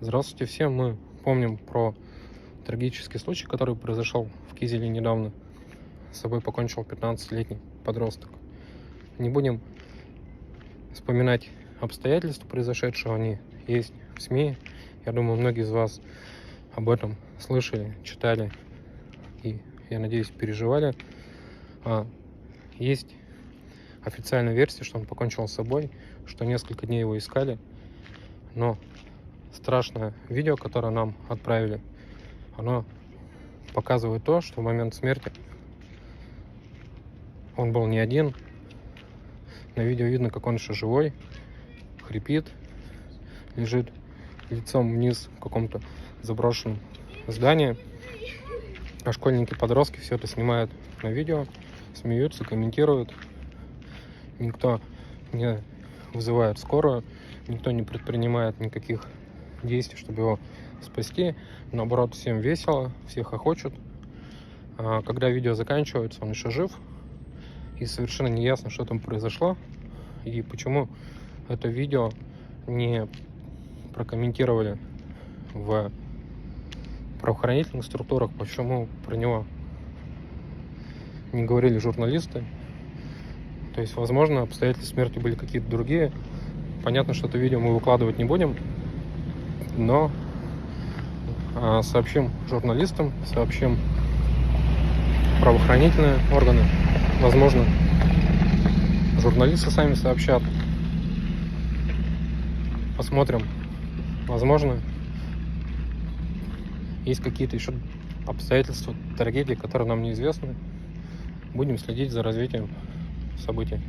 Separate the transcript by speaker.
Speaker 1: Здравствуйте всем. Мы помним про трагический случай, который произошел в Кизеле недавно. С собой покончил 15-летний подросток. Не будем вспоминать обстоятельства произошедшего, они есть в СМИ. Я думаю, многие из вас об этом слышали, читали и, я надеюсь, переживали. Есть официальная версия, что он покончил с собой, что несколько дней его искали, но страшное видео, которое нам отправили, оно показывает то, что в момент смерти он был не один. На видео видно, как он еще живой, хрипит, лежит лицом вниз в каком-то заброшенном здании. А школьники-подростки все это снимают на видео, смеются, комментируют. Никто не вызывает скорую, никто не предпринимает никаких действий, чтобы его спасти. Наоборот, всем весело, все хохочут. Когда видео заканчивается, он еще жив. И совершенно не ясно, что там произошло. И почему это видео не прокомментировали в правоохранительных структурах, почему про него не говорили журналисты. То есть, возможно, обстоятельства смерти были какие-то другие. Понятно, что это видео мы выкладывать не будем, но сообщим журналистам, сообщим правоохранительные органы. Возможно, журналисты сами сообщат. Посмотрим. Возможно, есть какие-то еще обстоятельства трагедии, которые нам неизвестны. Будем следить за развитием событий.